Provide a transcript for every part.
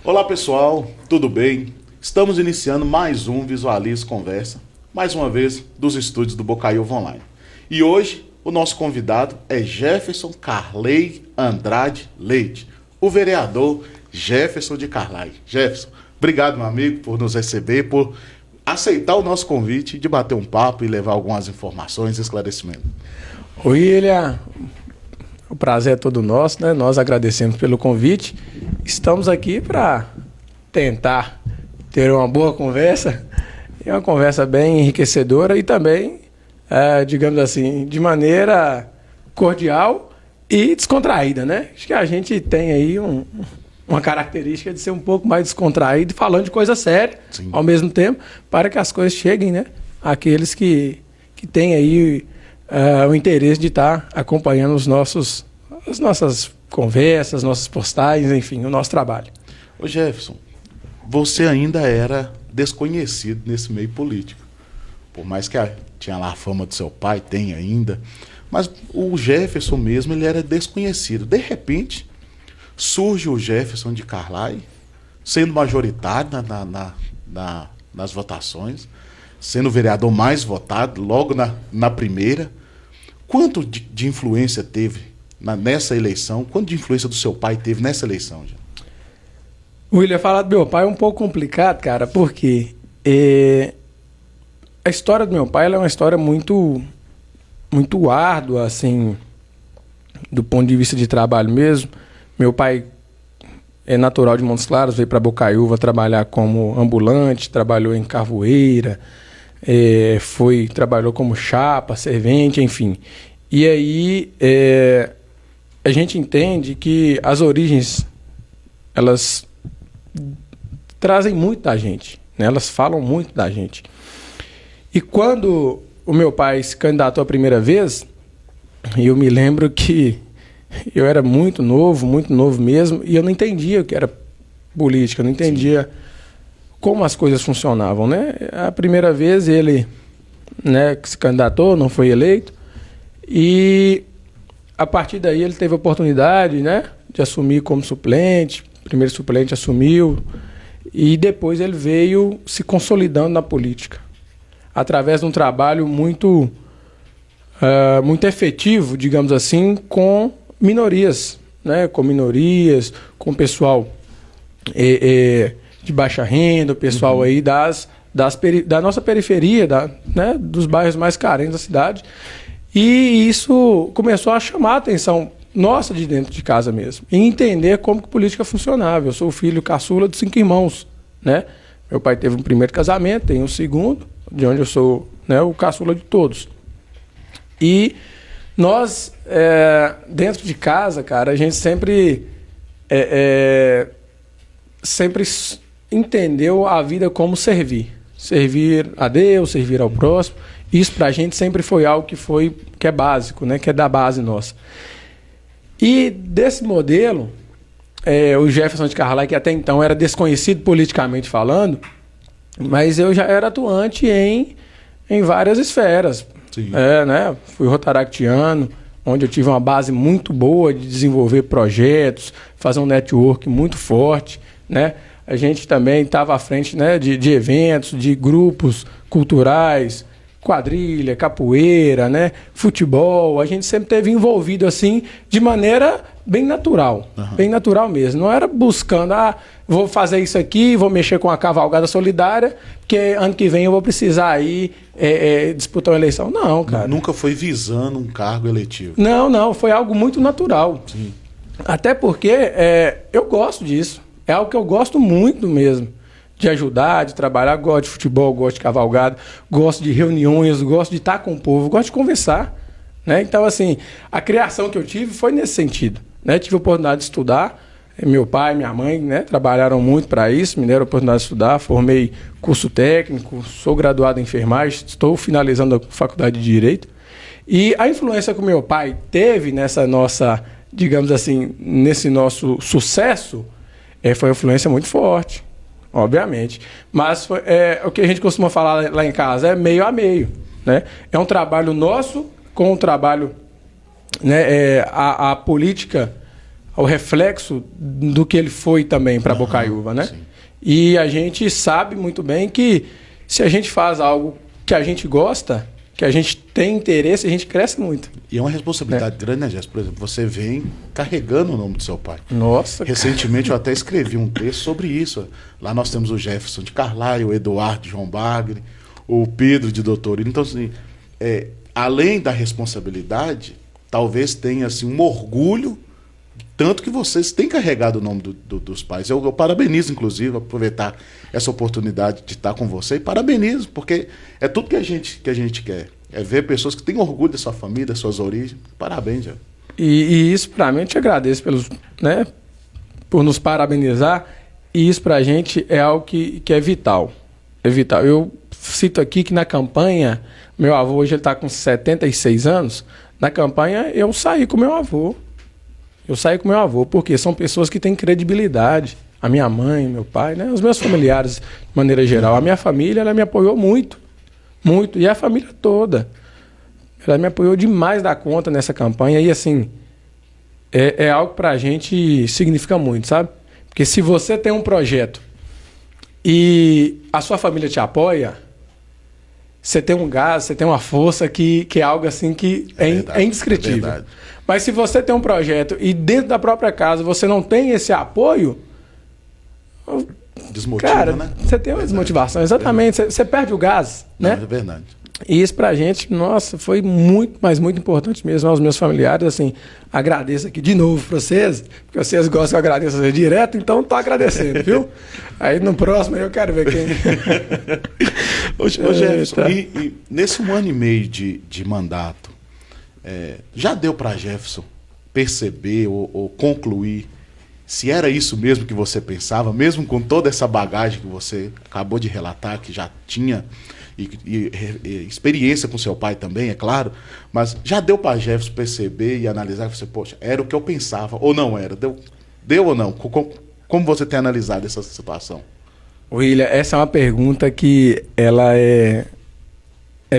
Olá pessoal, tudo bem? Estamos iniciando mais um Visualize Conversa, mais uma vez dos estúdios do Bocaiúva Online. E hoje o nosso convidado é Jefferson Carley Andrade Leite, o vereador Jefferson de Carley. Jefferson, obrigado meu amigo por nos receber, por aceitar o nosso convite de bater um papo e levar algumas informações e esclarecimentos. William, o prazer é todo nosso, né? Nós agradecemos pelo convite. Estamos aqui para tentar ter uma boa conversa, e uma conversa bem enriquecedora e também, digamos assim, de maneira cordial e descontraída, né? Acho que a gente tem aí uma característica de ser um pouco mais descontraído, falando de coisa séria, sim, ao mesmo tempo, para que as coisas cheguem, né, àqueles que têm aí o interesse de estar acompanhando as nossas conversas, nossas postagens, enfim, o nosso trabalho. Ô Jefferson, você ainda era desconhecido nesse meio político. Por mais que tinha lá a fama do seu pai, tem ainda, mas o Jefferson mesmo, ele era desconhecido. De repente, surge o Jefferson de Carley, sendo majoritário nas votações, sendo o vereador mais votado logo na primeira. Quanto de influência teve nessa eleição? Quanto de influência do seu pai teve nessa eleição? Já? William, falar do meu pai é um pouco complicado, cara, porque a história do meu pai ela é uma história muito, muito árdua, assim, do ponto de vista de trabalho mesmo. Meu pai é natural de Montes Claros, veio para Bocaiúva trabalhar como ambulante, trabalhou em carvoeira, trabalhou como chapa, servente, enfim. E aí a gente entende que as origens, elas trazem muito da gente, né? Elas falam muito da gente. E quando o meu pai se candidatou a primeira vez, eu me lembro que eu era muito novo mesmo, e eu não entendia o que era política, eu não entendia, sim, como as coisas funcionavam, né? A primeira vez ele, né, se candidatou, não foi eleito, e a partir daí ele teve a oportunidade, né, de assumir como suplente. O primeiro suplente assumiu, e depois ele veio se consolidando na política, através de um trabalho muito efetivo, digamos assim, com minorias, né, com pessoal de baixa renda, o pessoal aí da nossa periferia, né, dos bairros mais carentes da cidade. E isso começou a chamar a atenção nossa de dentro de casa mesmo, e entender como que política funcionava. Eu sou o filho caçula de 5 irmãos, né? Meu pai teve um primeiro casamento, tem um segundo, de onde eu sou, né, o caçula de todos. E nós, dentro de casa, cara, a gente sempre entendeu a vida como servir. Servir a Deus, servir ao próximo. Isso pra gente sempre foi algo que é básico, né? Que é da base nossa. E desse modelo, o Jefferson de Carley, que até então era desconhecido politicamente falando, mas eu já era atuante em várias esferas. Né? Fui rotaractiano, onde eu tive uma base muito boa de desenvolver projetos, fazer um network muito forte, né? A gente também estava à frente, né, de eventos, de grupos culturais, quadrilha, capoeira, né, futebol. A gente sempre esteve envolvido assim de maneira bem natural, bem natural mesmo. Não era buscando, vou fazer isso aqui, vou mexer com a cavalgada solidária, porque ano que vem eu vou precisar aí disputar uma eleição. Não, cara. Nunca foi visando um cargo eletivo. Não, foi algo muito natural. Sim. Até porque eu gosto disso. É algo que eu gosto muito mesmo. De ajudar, de trabalhar. Gosto de futebol, gosto de cavalgada, gosto de reuniões, gosto de estar com o povo, gosto de conversar, né? Então, assim, a criação que eu tive foi nesse sentido, né? Tive a oportunidade de estudar. Meu pai e minha mãe, né, trabalharam muito para isso, me deram a oportunidade de estudar. Formei curso técnico, sou graduado em enfermagem, estou finalizando a faculdade de Direito. E a influência que o meu pai teve nessa nossa, digamos assim, nesse nosso sucesso, foi uma influência muito forte, obviamente. Mas o que a gente costuma falar lá em casa é meio a meio, né? É um trabalho nosso com um trabalho, né, a política ao reflexo do que ele foi também para Bocaiúva, né? Sim. E a gente sabe muito bem que se a gente faz algo que a gente gosta, que a gente tem interesse, a gente cresce muito. E é uma responsabilidade grande, né, Jéssica? Por exemplo, você vem carregando o nome do seu pai. Nossa, Recentemente eu até escrevi um texto sobre isso. Lá nós temos o Jefferson de Carlaio, o Eduardo de João Bagre, o Pedro de Doutorino. Então, assim, além da responsabilidade, talvez tenha assim, um orgulho, tanto que vocês têm carregado o nome dos pais. Eu parabenizo, inclusive, aproveitar essa oportunidade de estar com você e parabenizo, porque é tudo que a gente quer. É ver pessoas que têm orgulho da sua família, das suas origens. Parabéns, já. E isso, pra mim, eu te agradeço por nos parabenizar. E isso pra gente é algo que é vital. É vital. Eu cito aqui que na campanha, meu avô hoje ele tá com 76 anos. Na campanha, eu saí com meu avô. Porque são pessoas que têm credibilidade. A minha mãe, meu pai, né? Os meus familiares, de maneira geral. A minha família, ela me apoiou muito. Muito. E a família toda. Ela me apoiou demais da conta nessa campanha. E, assim, é algo pra gente significa muito, sabe? Porque se você tem um projeto e a sua família te apoia, você tem um gás, você tem uma força que é algo assim que é indescritível. É. Mas se você tem um projeto e dentro da própria casa você não tem esse apoio, desmotiva, cara, né? Você tem uma desmotivação, exatamente. Você perde o gás, né? Não, é verdade. E isso pra gente, nossa, foi muito, mas muito importante mesmo aos meus familiares, assim, agradeço aqui de novo pra vocês, porque vocês gostam que eu agradeça vocês direto, então tô agradecendo, viu? Aí no próximo eu quero ver quem... Ô Jefferson, e nesse 1 ano e meio de mandato, já deu pra Jefferson perceber ou concluir se era isso mesmo que você pensava, mesmo com toda essa bagagem que você acabou de relatar, que já tinha... E experiência com seu pai também, é claro, mas já deu para Jefferson perceber e analisar que você, poxa, era o que eu pensava, ou não era? Deu ou não? Como você tem analisado essa situação? William, essa é uma pergunta que ela é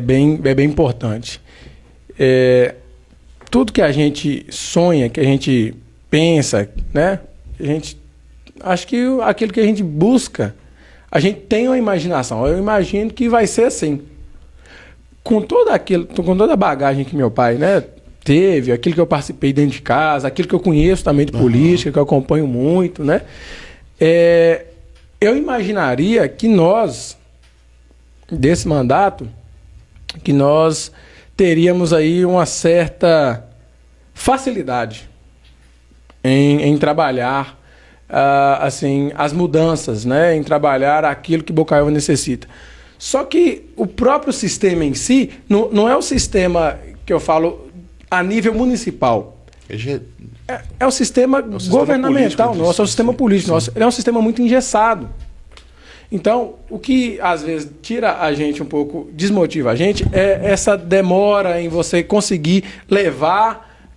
bem importante. Tudo que a gente sonha, que a gente pensa, né? Acho que aquilo que a gente busca, a gente tem uma imaginação. Eu imagino que vai ser assim. Com toda a bagagem que meu pai, né, teve, aquilo que eu participei dentro de casa, aquilo que eu conheço também de política, que eu acompanho muito, né? Eu imaginaria que nós, desse mandato, que nós teríamos aí uma certa facilidade em trabalhar assim, as mudanças, né, em trabalhar aquilo que Bocaiúva necessita. Só que o próprio sistema em si não é o sistema que eu falo a nível municipal. É o sistema governamental nosso, é o sistema político nosso. Ele é um sistema muito engessado. Então, o que às vezes tira a gente um pouco, desmotiva a gente, é essa demora em você conseguir levar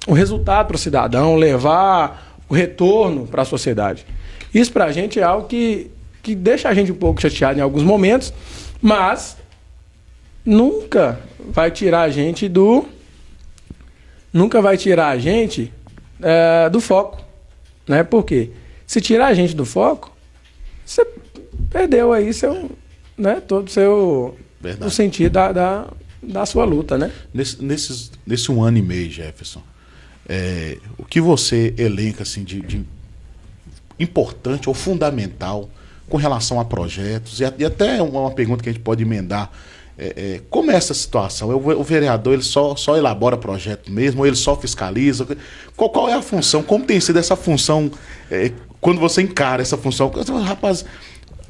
o resultado para o cidadão, levar o retorno para a sociedade. Isso para a gente é algo que deixa a gente um pouco chateado em alguns momentos, mas nunca vai tirar a gente do foco, né? Por quê? Se tirar a gente do foco, você perdeu aí todo o sentido da sua luta, né? Nesse 1 ano e meio, Jefferson, o que você elenca assim, de importante ou fundamental com relação a projetos, e até uma pergunta que a gente pode emendar, como é essa situação? O vereador ele só elabora projeto mesmo, ou ele só fiscaliza? Qual é a função? Como tem sido essa função quando você encara essa função? Rapaz,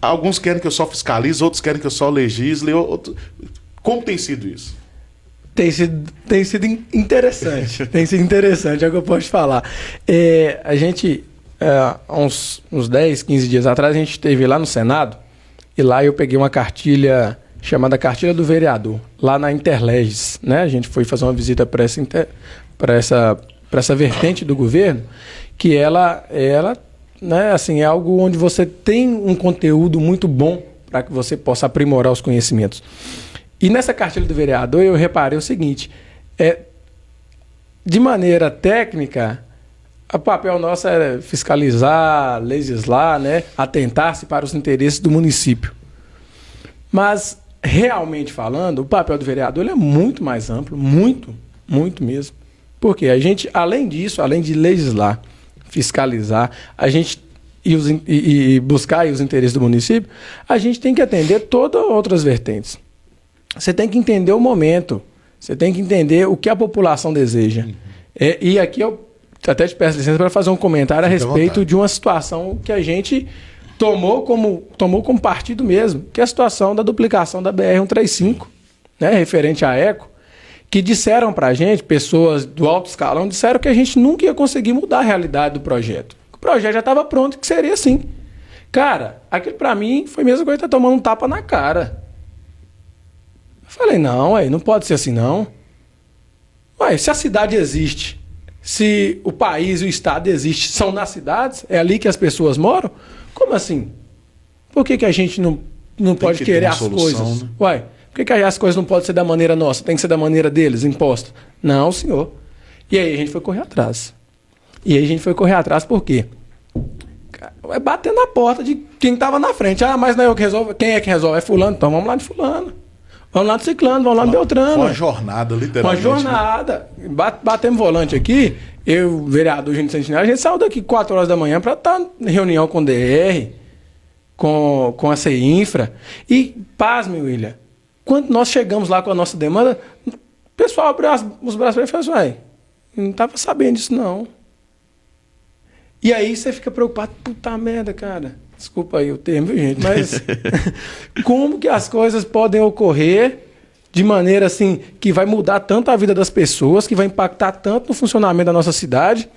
alguns querem que eu só fiscalize, outros querem que eu só legisle. Como tem sido isso? Tem sido interessante. Tem sido interessante, é o que eu posso te falar. A gente, há uns 10, 15 dias atrás, a gente esteve lá no Senado, e lá eu peguei uma cartilha chamada Cartilha do Vereador, lá na Interleges, né? A gente foi fazer uma visita para essa vertente do governo, que ela né, assim, é algo onde você tem um conteúdo muito bom para que você possa aprimorar os conhecimentos. E nessa cartilha do vereador eu reparei o seguinte, de maneira técnica, o papel nosso é fiscalizar, legislar, né? Atentar-se para os interesses do município. Mas, realmente falando, o papel do vereador ele é muito mais amplo, muito mesmo. Porque a gente, além disso, além de legislar, fiscalizar, a gente e buscar aí os interesses do município, a gente tem que atender todas outras vertentes. Você tem que entender o momento, você tem que entender o que a população deseja. E aqui eu até te peço licença para fazer um comentário a respeito de uma situação que a gente tomou como partido mesmo, que é a situação da duplicação da BR-135, né, referente à Eco, que disseram para a gente, pessoas do alto escalão, disseram que a gente nunca ia conseguir mudar a realidade do projeto. O projeto já estava pronto, que seria assim. Cara, aquilo para mim foi a mesma coisa que estar tomando um tapa na cara. Eu falei, não, não pode ser assim, não. Ué, se a cidade existe, se o país e o estado existem, são nas cidades, é ali que as pessoas moram, como assim? Por que a gente não pode querer as coisas? Né? Ué, por que as coisas não podem ser da maneira nossa, tem que ser da maneira deles, imposta? Não, senhor. E aí a gente foi correr atrás. Por quê? É bater na porta de quem estava na frente. Ah, mas não é eu que resolvo. Quem é que resolve? É fulano. Então vamos lá de fulano. Vamos lá de ciclano, vamos lá de Beltrano. Foi uma jornada, literalmente. Uma jornada. Né? Batemos volante aqui, eu, o vereador Júnior Sentinela, a gente saiu daqui 4 horas da manhã para estar em reunião com o DR, com a CEINFRA. E, pasme, William, quando nós chegamos lá com a nossa demanda, o pessoal abriu os braços para ele e falou assim, não estava sabendo disso, não. E aí você fica preocupado, puta merda, cara. Desculpa aí o termo, viu, gente? Mas como que as coisas podem ocorrer de maneira assim que vai mudar tanto a vida das pessoas, que vai impactar tanto no funcionamento da nossa cidade,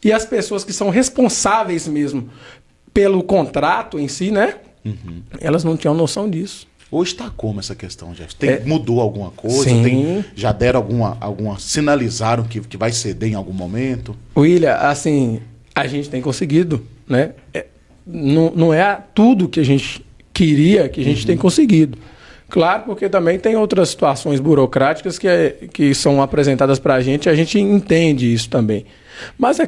e as pessoas que são responsáveis mesmo pelo contrato em si, né? Elas não tinham noção disso. Hoje está como essa questão, Jeff? Mudou alguma coisa? Sim. Já deram alguma sinalizaram que vai ceder em algum momento? William, assim, a gente tem conseguido, né? Não é tudo que a gente queria que a gente tem conseguido. Claro, porque também tem outras situações burocráticas que são apresentadas para a gente entende isso também. Mas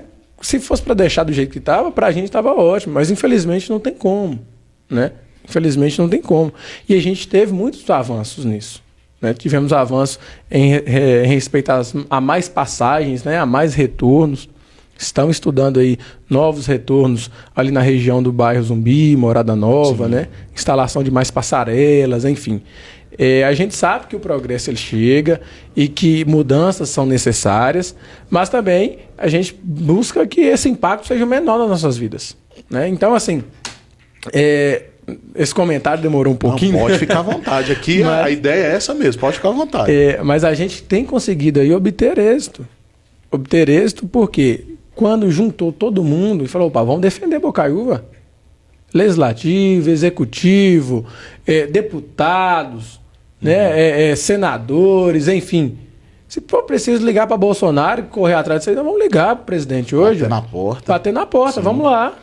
se fosse para deixar do jeito que estava, para a gente estava ótimo, mas infelizmente não tem como, né? Infelizmente não tem como. E a gente teve muitos avanços nisso. Né? Tivemos avanços em respeito a mais passagens, né? A mais retornos. Estão estudando aí novos retornos ali na região do bairro Zumbi, Morada Nova, né? Instalação de mais passarelas, enfim. A gente sabe que o progresso ele chega e que mudanças são necessárias, mas também a gente busca que esse impacto seja menor nas nossas vidas. Né? Então, assim, esse comentário demorou um pouquinho. Não, pode ficar à vontade. Aqui mas, a ideia é essa mesmo, pode ficar à vontade. Mas a gente tem conseguido aí obter êxito. Obter êxito porque quando juntou todo mundo e falou, opa, vamos defender Bocaiúva. Legislativo, executivo, deputados, né, senadores, enfim. Se for preciso ligar para Bolsonaro e correr atrás disso aí, nós vamos ligar para o presidente hoje. Bater na porta, vamos lá.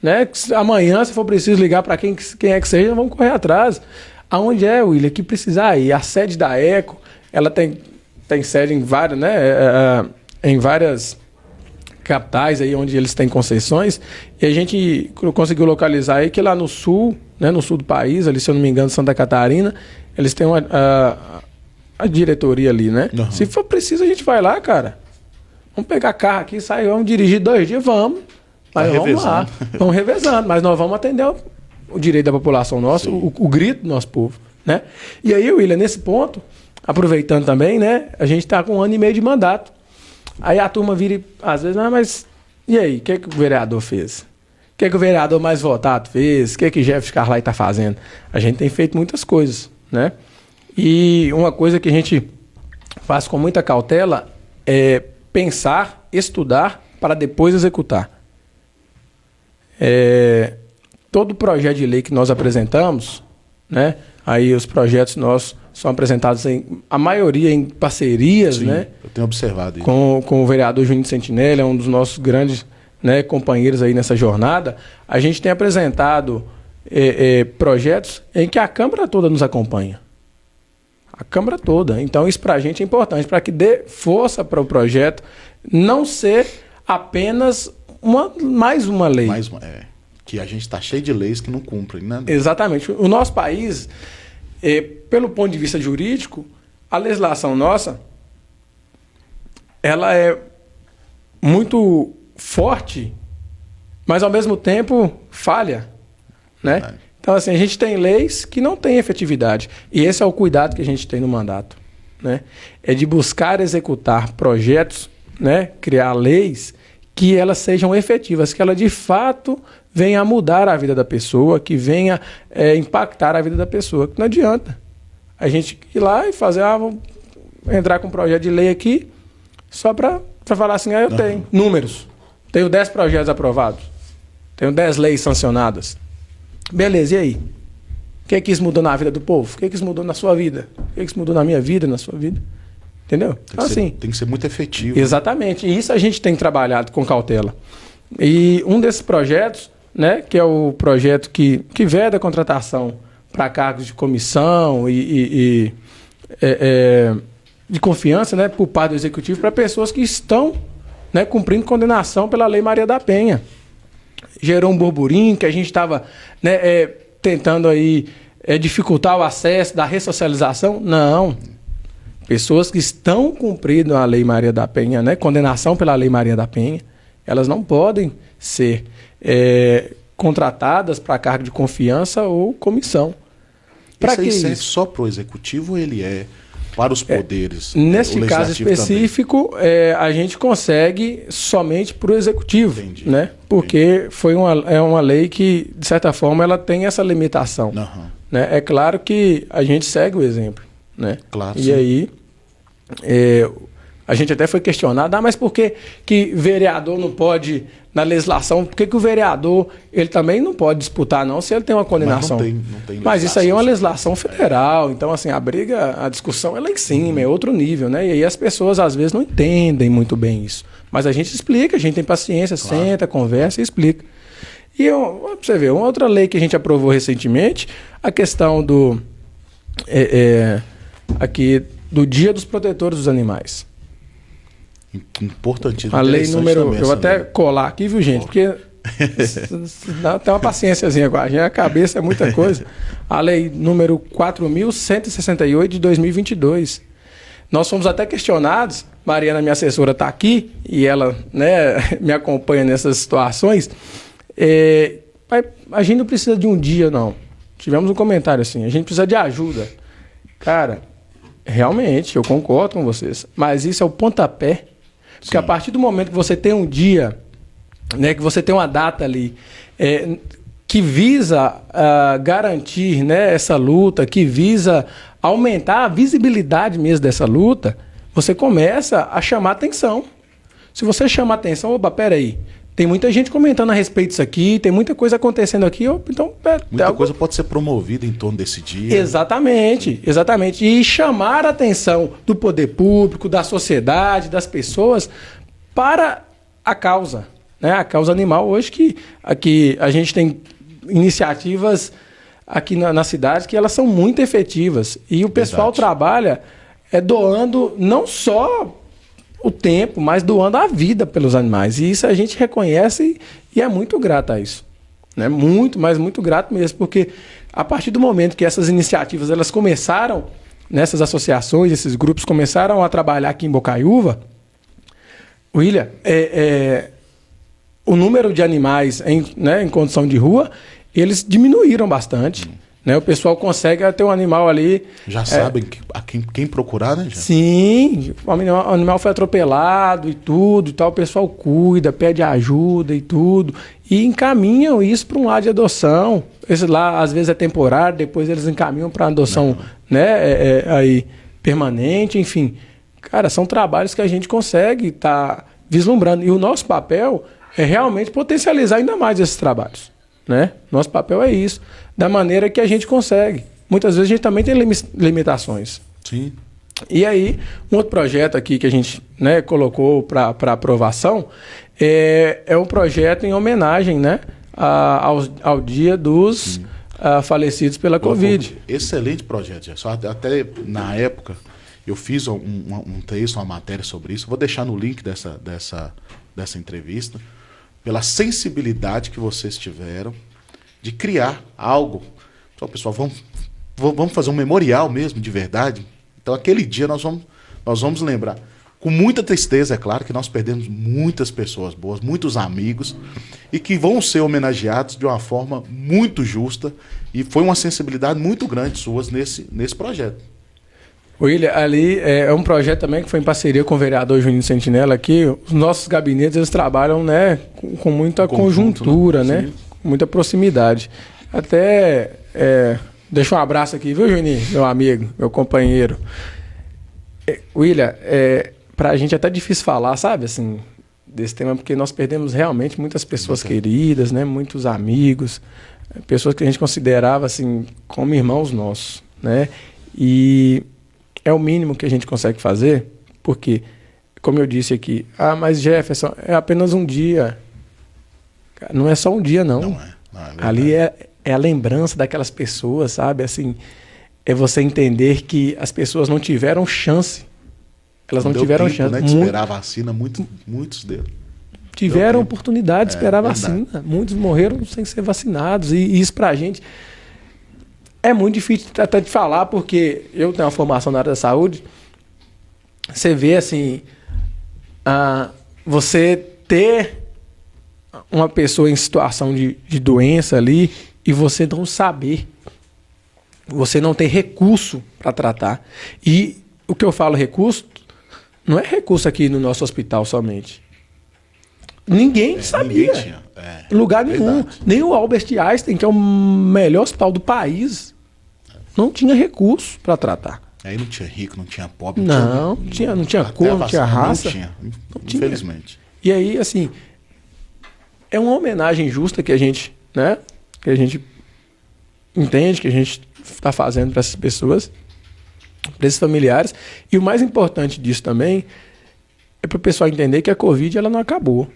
Né? Amanhã, se for preciso ligar para quem é que seja, vamos correr atrás. Aonde é, William? Que precisar ir. A sede da ECO, ela tem sede em várias, né, em várias capitais aí onde eles têm concessões, e a gente conseguiu localizar aí que lá no sul, né, no sul do país, ali se eu não me engano, Santa Catarina, eles têm a diretoria ali, né? Se for preciso, a gente vai lá, cara. Vamos pegar carro aqui, sair, vamos dirigir 2 dias, vamos. Mas vamos lá, vamos revezando, mas nós vamos atender o direito da população nossa, o grito do nosso povo, né? E aí, William, nesse ponto, aproveitando também, né, a gente está com 1 ano e meio de mandato. Aí a turma vira e, às vezes, mas e aí, o que o vereador fez? O que o vereador mais votado fez? O que Jeff Carlai está fazendo? A gente tem feito muitas coisas, né? E uma coisa que a gente faz com muita cautela é pensar, estudar, para depois executar. Todo projeto de lei que nós apresentamos, né? Aí os projetos nossos são apresentados, a maioria em parcerias, sim, né? Eu tenho observado isso. Com o vereador Júnior Sentinela, é um dos nossos grandes, né, companheiros aí nessa jornada. A gente tem apresentado projetos em que a Câmara toda nos acompanha. A Câmara toda. Então isso para a gente é importante, para que dê força para o projeto não ser apenas mais uma lei. Que a gente está cheio de leis que não cumprem, né? Exatamente. O nosso país, pelo ponto de vista jurídico, a legislação nossa, ela é muito forte, mas ao mesmo tempo falha, né? Então, assim, a gente tem leis que não têm efetividade. E esse é o cuidado que a gente tem no mandato, né? É de buscar executar projetos, né? Criar leis que elas sejam efetivas, que ela de fato venha a mudar a vida da pessoa, que venha impactar a vida da pessoa. Não adianta a gente ir lá e fazer, vamos entrar com um projeto de lei aqui, só para falar assim, eu tenho números. Tenho 10 projetos aprovados. Tenho 10 leis sancionadas. Beleza, e aí? O que é que isso mudou na vida do povo? O que é que isso mudou na sua vida? O que é que isso mudou na minha vida, na sua vida? Entendeu? Então, assim, tem que ser muito efetivo. Exatamente. E isso a gente tem trabalhado com cautela. E um desses projetos, né, que é o projeto que veda a contratação para cargos de comissão e de confiança, né, por parte do Executivo para pessoas que estão, né, cumprindo condenação pela Lei Maria da Penha. Gerou um burburinho que a gente estava, né, tentando aí dificultar o acesso da ressocialização. Não. Pessoas que estão cumprindo a Lei Maria da Penha, né, condenação pela Lei Maria da Penha, elas não podem ser contratadas para cargo de confiança ou comissão. Isso aí serve só para o Executivo ou ele é para os poderes? Nesse caso específico, a gente consegue somente para o Executivo. Entendi. Né? Porque é uma lei que, de certa forma, ela tem essa limitação. Né? É claro que a gente segue o exemplo. Né? Claro, e sim. aí, a gente até foi questionado, mas por que vereador não pode, na legislação, por que o vereador ele também não pode disputar, não, se ele tem uma condenação? Mas não tem Mas isso aí é uma legislação federal, então assim, a discussão é lá em cima, é outro nível, né? E aí as pessoas às vezes não entendem muito bem isso. Mas a gente explica, a gente tem paciência, claro. Senta, conversa e explica. E pra você ver, uma outra lei que a gente aprovou recentemente, a questão aqui do Dia dos Protetores dos Animais. Importantíssimo. A lei número... Eu vou até colar aqui, viu, gente? Porque tem uma paciênciazinha com a gente. A cabeça é muita coisa. A lei número 4.168 de 2022. Nós fomos até questionados. Mariana, minha assessora, está aqui e ela, né, me acompanha nessas situações. A gente não precisa de um dia, não. Tivemos um comentário assim. A gente precisa de ajuda. Cara, realmente, eu concordo com vocês. Mas isso é o pontapé. Porque a partir do momento que você tem um dia, né, que você tem uma data ali, que visa garantir, né, essa luta, que visa aumentar a visibilidade mesmo dessa luta, você começa a chamar atenção. Se você chama atenção, opa, peraí, tem muita gente comentando a respeito disso aqui, tem muita coisa acontecendo aqui, então... Muita coisa pode ser promovida em torno desse dia. Exatamente, exatamente. E chamar a atenção do poder público, da sociedade, das pessoas para a causa, né? A causa animal. Hoje que aqui a gente tem iniciativas aqui na cidade que elas são muito efetivas. E o pessoal trabalha doando não só o tempo, mas doando a vida pelos animais. E isso a gente reconhece e é muito grato a isso. Né? Muito, mas muito grato mesmo, porque a partir do momento que essas iniciativas elas começaram, nessas associações, esses grupos começaram a trabalhar aqui em Bocaiúva, William, o número de animais em condição de rua, eles diminuíram bastante. Né? O pessoal consegue ter um animal ali... Já sabem quem procurar, né? Já? Sim, o animal foi atropelado e tudo, e tal, o pessoal cuida, pede ajuda e tudo, e encaminham isso para um lado de adoção. Esse lá, às vezes, é temporário, depois eles encaminham para adoção né, aí, permanente, enfim. Cara, são trabalhos que a gente consegue estar vislumbrando. E o nosso papel é realmente potencializar ainda mais esses trabalhos. Né? Nosso papel é isso, da maneira que a gente consegue. Muitas vezes a gente também tem limitações. Sim. E aí, um outro projeto aqui que a gente, né, colocou para aprovação é um projeto em homenagem, né, ao dia dos falecidos pela Covid. Excelente projeto. Até na época eu fiz um texto, uma matéria sobre isso. Vou deixar no link dessa dessa entrevista, pela sensibilidade que vocês tiveram de criar algo. Então, pessoal, vamos fazer um memorial mesmo, de verdade. Então, aquele dia nós vamos lembrar. Com muita tristeza, é claro, que nós perdemos muitas pessoas boas, muitos amigos, e que vão ser homenageados de uma forma muito justa, e foi uma sensibilidade muito grande suas nesse projeto. William, ali é um projeto também que foi em parceria com o vereador Juninho Sentinela aqui. Os nossos gabinetes, eles trabalham, né, com muita conjuntura, né? Com muita proximidade. Até deixa um abraço aqui, viu, Juninho? Meu amigo, meu companheiro. William, pra gente é até difícil falar, sabe, assim, desse tema, porque nós perdemos realmente muitas pessoas queridas, né? Muitos amigos, pessoas que a gente considerava, assim, como irmãos nossos, né? E é o mínimo que a gente consegue fazer, porque, como eu disse aqui, mas Jefferson, é apenas um dia. Não é só um dia, não. Não é ali é a lembrança daquelas pessoas, sabe? Assim, é você entender que as pessoas não tiveram chance. Elas não tiveram tempo, chance. Né, de esperar a vacina, muitos deles. Tiveram oportunidade de esperar a vacina. Muitos morreram sem ser vacinados. E isso pra gente é muito difícil até de falar, porque eu tenho uma formação na área da saúde. Você vê, assim, você ter uma pessoa em situação de doença ali e você não saber, você não ter recurso para tratar. E o que eu falo recurso, não é recurso aqui no nosso hospital somente. Ninguém sabia. Ninguém tinha. Lugar nenhum. Nem o Albert Einstein, que é o melhor hospital do país, não tinha recurso para tratar. Aí não tinha rico, não tinha pobre. Não tinha cor, não tinha raça. Não tinha, infelizmente. E aí, assim, é uma homenagem justa que a gente, né? Que a gente entende, que a gente está fazendo para essas pessoas, para esses familiares. E o mais importante disso também é para o pessoal entender que a Covid ela não acabou.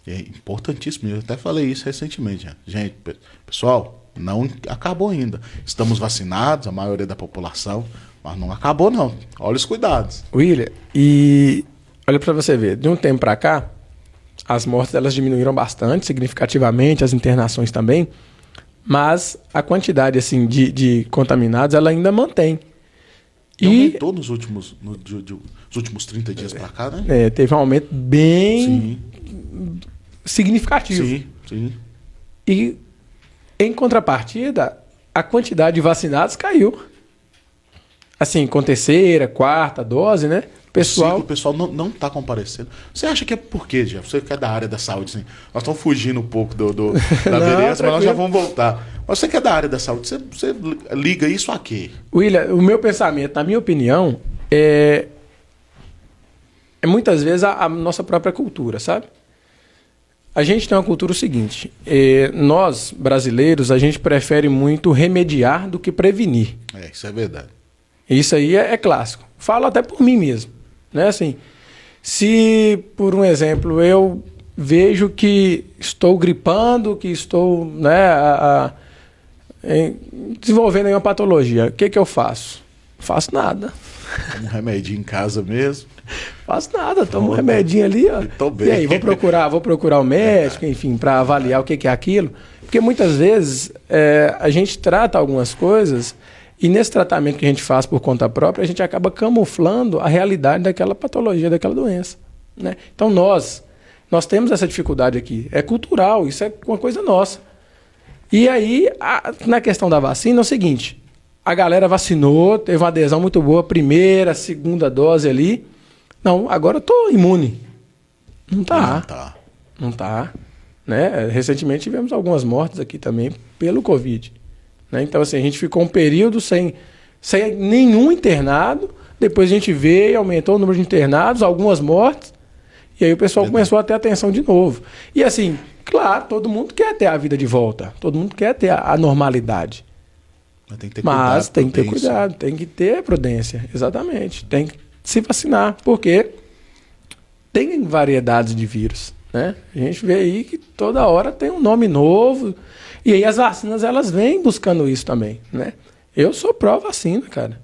É importantíssimo. Eu até falei isso recentemente. Gente, pessoal, não acabou ainda. Estamos vacinados, a maioria da população, mas não acabou não. Olha os cuidados. William, e olha para você ver, de um tempo para cá, as mortes elas diminuíram bastante, significativamente, as internações também, mas a quantidade assim, de contaminados ela ainda mantém. E aumentou nos últimos 30 dias para cá, né? Teve um aumento bem significativo. Sim. E, em contrapartida, a quantidade de vacinados caiu. Assim, com terceira, quarta dose, né? O pessoal não está comparecendo. Você acha que é por quê, Jeff? Você que é da área da saúde, assim, nós estamos fugindo um pouco da beleza, mas nós já vamos voltar. Mas você que é da área da saúde, você liga isso a quê? William, o meu pensamento, na minha opinião, é muitas vezes a nossa própria cultura, sabe? A gente tem uma cultura seguinte, nós, brasileiros, a gente prefere muito remediar do que prevenir. Isso é verdade. Isso aí é clássico. Falo até por mim mesmo. Né? Assim, se, por um exemplo, eu vejo que estou gripando, que estou desenvolvendo aí uma patologia, o que eu faço? Não faço nada. Um remedinho em casa mesmo. Faço nada, tomo um remedinho ali, ó. Tô bem. E aí, vou procurar o médico, enfim, para avaliar o que é aquilo. Porque muitas vezes a gente trata algumas coisas e nesse tratamento que a gente faz por conta própria, a gente acaba camuflando a realidade daquela patologia, daquela doença. Né? Então nós temos essa dificuldade aqui. É cultural, isso é uma coisa nossa. E aí, na questão da vacina, é o seguinte, a galera vacinou, teve uma adesão muito boa, primeira, segunda dose ali. Não, agora eu estou imune. Não tá. Né? Recentemente tivemos algumas mortes aqui também pelo Covid. Né? Então, assim, a gente ficou um período sem nenhum internado, depois a gente veio, aumentou o número de internados, algumas mortes, e aí o pessoal começou a ter atenção de novo. E assim, claro, todo mundo quer ter a vida de volta, todo mundo quer ter a normalidade. Mas tem que ter cuidado, tem que ter prudência, exatamente. Tem que se vacinar, porque tem variedades de vírus. Né? A gente vê aí que toda hora tem um nome novo. E aí as vacinas, elas vêm buscando isso também, né? Eu sou pró-vacina, cara.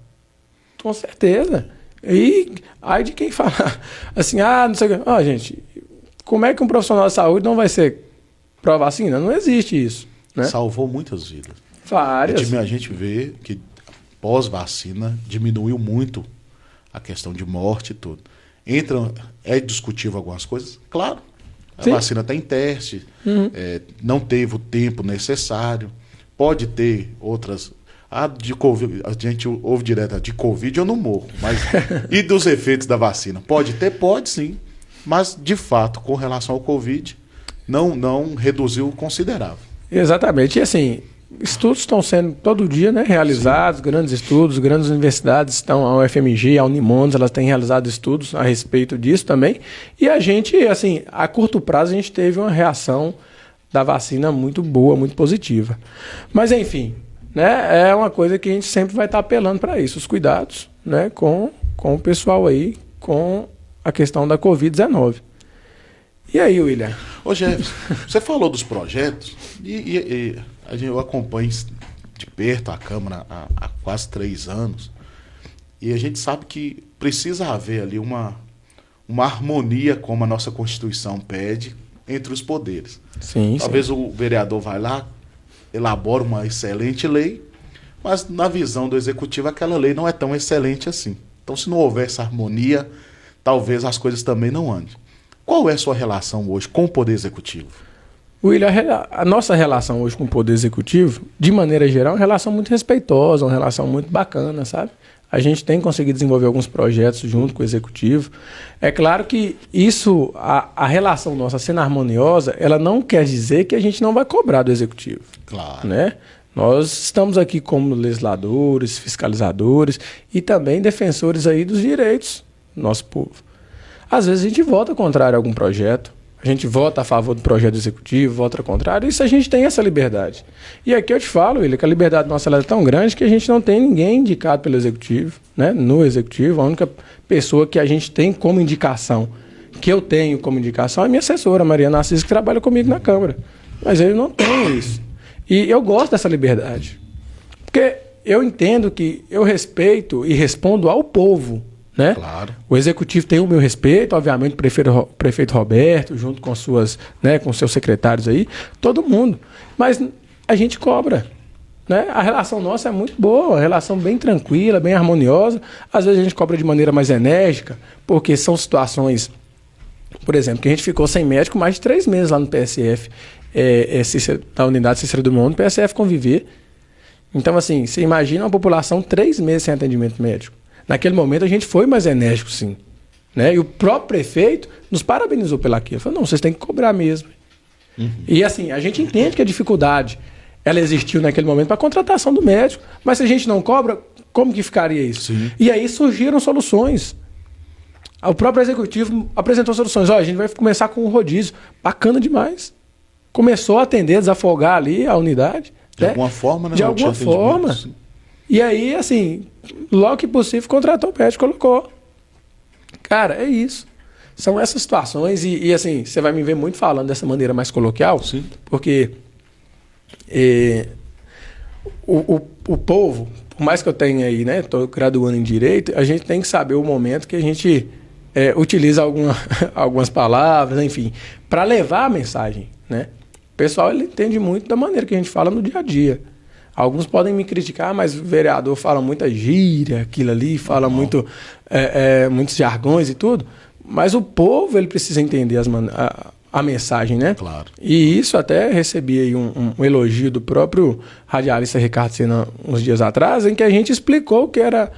Com certeza. E aí de quem falar assim, não sei o que. Gente, como é que um profissional da saúde não vai ser pró-vacina? Não existe isso, né? Salvou muitas vidas. Várias. A gente vê que pós-vacina diminuiu muito a questão de morte e tudo. É discutível algumas coisas? Claro. A Sim. vacina está em teste, não teve o tempo necessário, pode ter outras. De Covid, a gente ouve direto, de Covid eu não morro, mas e dos efeitos da vacina? Pode ter? Pode sim, mas de fato, com relação ao Covid, não reduziu considerável. Exatamente. E assim, estudos estão sendo todo dia, né, realizados, grandes estudos, grandes universidades estão, a UFMG, a Unimondes, elas têm realizado estudos a respeito disso também. E a gente, assim, a curto prazo, a gente teve uma reação da vacina muito boa, muito positiva. Mas, enfim, né, é uma coisa que a gente sempre vai estar apelando para isso, os cuidados, né, com o pessoal aí, com a questão da Covid-19. E aí, William? Ô Jefferson, você falou dos projetos e eu acompanho de perto a Câmara há quase 3 anos e a gente sabe que precisa haver ali uma harmonia, como a nossa Constituição pede, entre os poderes. Sim, Talvez o vereador vai lá, elabora uma excelente lei, mas na visão do executivo aquela lei não é tão excelente assim. Então, se não houver essa harmonia, talvez as coisas também não andem. Qual é a sua relação hoje com o Poder Executivo? William, a nossa relação hoje com o Poder Executivo, de maneira geral, é uma relação muito respeitosa, uma relação muito bacana, sabe? A gente tem conseguido desenvolver alguns projetos junto com o Executivo. É claro que isso, a relação nossa sendo harmoniosa, ela não quer dizer que a gente não vai cobrar do Executivo. Claro. Né? Nós estamos aqui como legisladores, fiscalizadores e também defensores aí dos direitos do nosso povo. Às vezes a gente vota contrário a algum projeto, a gente vota a favor do projeto executivo, vota contrário, isso a gente tem essa liberdade. E aqui eu te falo, William, que a liberdade nossa ela é tão grande que a gente não tem ninguém indicado pelo executivo, né? No executivo, a única pessoa que a gente tem como indicação, que eu tenho como indicação, é a minha assessora, Mariana Assis, que trabalha comigo na Câmara. Mas eu não tenho isso. E eu gosto dessa liberdade. Porque eu entendo que eu respeito e respondo ao povo. Né? Claro. O executivo tem o meu respeito, obviamente o prefeito Roberto, junto com suas, né, com seus secretários aí, todo mundo. Mas a gente cobra. Né? A relação nossa é muito boa, a relação bem tranquila, bem harmoniosa. Às vezes a gente cobra de maneira mais enérgica, porque são situações, por exemplo, que a gente ficou sem médico mais de 3 meses lá no PSF, da unidade Cícero Dumont, no PSF Conviver. Então, assim, você imagina uma população 3 meses sem atendimento médico. Naquele momento a gente foi mais enérgico, sim. Né? E o próprio prefeito nos parabenizou pelaquilo. Falou, não, vocês têm que cobrar mesmo. Uhum. E assim, a gente entende que a dificuldade ela existiu naquele momento para a contratação do médico. Mas se a gente não cobra, como que ficaria isso? Sim. E aí surgiram soluções. O próprio executivo apresentou soluções. Ó, a gente vai começar com um rodízio. Bacana demais. Começou a atender, desafogar ali a unidade. De alguma forma, né? De alguma forma. Sim. E aí, assim, logo que possível, contratou o médico, colocou. Cara, é isso. São essas situações e assim, você vai me ver muito falando dessa maneira mais coloquial, sim, porque o povo, por mais que eu tenha aí, né, estou graduando em Direito, a gente tem que saber o momento que a gente utiliza algumas palavras, enfim, para levar a mensagem, né? O pessoal, ele entende muito da maneira que a gente fala no dia a dia. Alguns podem me criticar, mas o vereador fala muita gíria, aquilo ali, fala muitos jargões e tudo. Mas o povo, ele precisa entender a mensagem, né? Claro. E isso até recebi aí um elogio do próprio radialista Ricardo Sena uns dias atrás, em que a gente explicou o que era,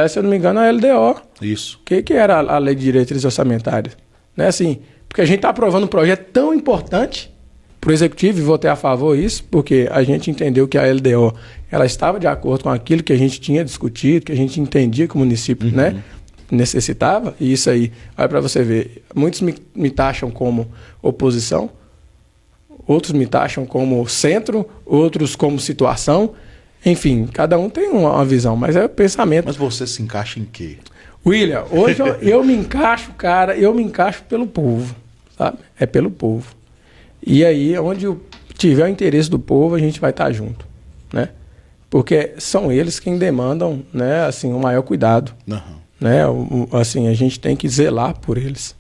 se eu não me engano, a LDO. Isso. O que era a Lei de Diretrizes Orçamentárias. Né? Assim, porque a gente está aprovando um projeto tão importante para o Executivo, e votei a favor disso, porque a gente entendeu que a LDO ela estava de acordo com aquilo que a gente tinha discutido, que a gente entendia que o município né, necessitava, e isso aí, olha para você ver, muitos me taxam como oposição, outros me taxam como centro, outros como situação, enfim, cada um tem uma visão, mas é o pensamento. Mas você se encaixa em quê? William, hoje eu me encaixo, cara, eu me encaixo pelo povo, sabe? É pelo povo. E aí, onde tiver o interesse do povo, a gente vai estar junto, né? Porque são eles quem demandam, né, assim, o maior cuidado. Uhum. Né? Assim, a gente tem que zelar por eles.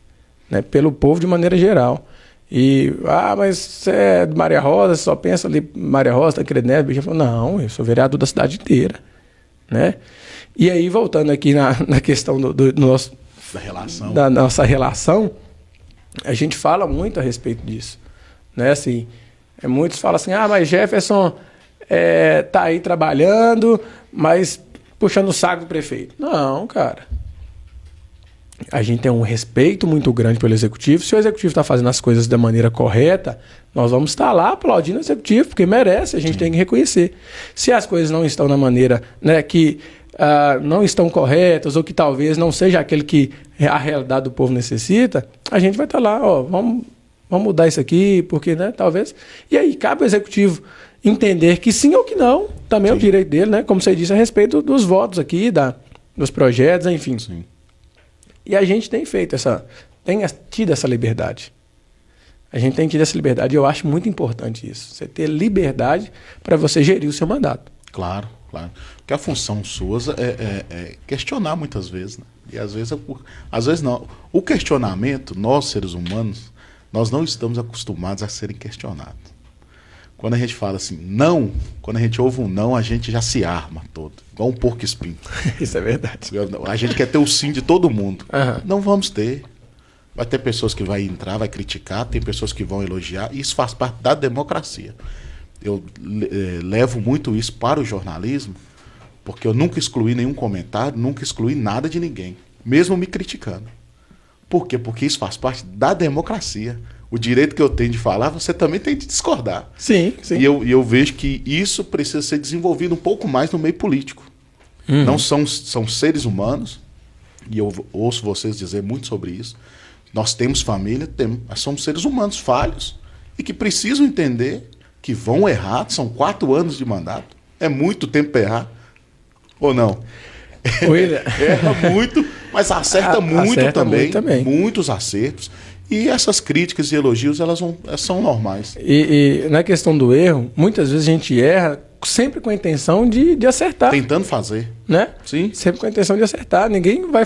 né? Pelo povo de maneira geral. E, mas você é de Maria Rosa, você só pensa ali, Maria Rosa, Tancredo Neves. Eu falo, não, eu sou vereador da cidade inteira, né? E aí, voltando aqui na questão do nosso, da nossa relação, a gente fala muito a respeito disso, né? Assim, muitos falam assim, mas Jefferson tá aí trabalhando, mas puxando o saco do prefeito. Não, cara. A gente tem um respeito muito grande pelo executivo. Se o executivo está fazendo as coisas da maneira correta, nós vamos estar lá aplaudindo o executivo, porque merece, a gente tem que reconhecer. Se as coisas não estão na maneira, né, que não estão corretas, ou que talvez não seja aquele que a realidade do povo necessita, a gente vai estar lá, vamos mudar isso aqui, porque, né, talvez... E aí, cabe ao executivo entender que sim ou que não, também é o direito dele, né? Como você disse, a respeito dos votos aqui, dos projetos, enfim. Sim. E a gente tem feito tem tido essa liberdade. A gente tem tido essa liberdade e eu acho muito importante isso. Você ter liberdade para você gerir o seu mandato. Claro, claro. Porque a função sua é questionar muitas vezes, né? E às vezes não. O questionamento, nós seres humanos, nós não estamos acostumados a serem questionados. Quando a gente fala assim, não, quando a gente ouve um não, a gente já se arma todo. Igual um porco-espinho. Isso é verdade. A gente quer ter o sim de todo mundo. Uhum. Não vamos ter. Vai ter pessoas que vão entrar, vai criticar, tem pessoas que vão elogiar. Isso faz parte da democracia. Eu levo muito isso para o jornalismo, porque eu nunca excluí nenhum comentário, nunca excluí nada de ninguém, mesmo me criticando. Por quê? Porque isso faz parte da democracia. O direito que eu tenho de falar, você também tem de discordar. Sim, sim. E eu vejo que isso precisa ser desenvolvido um pouco mais no meio político. Uhum. Não são seres humanos, e eu ouço vocês dizer muito sobre isso. Nós temos família, mas somos seres humanos falhos e que precisam entender que vão errar. São 4 anos de mandato. É muito tempo para errar. Ou não? Erra muito, mas acerta muito também. Muitos acertos. E essas críticas e elogios, elas são normais. E na questão do erro, muitas vezes a gente erra sempre com a intenção de acertar. Tentando fazer. Né? Sim. Sempre com a intenção de acertar. Ninguém vai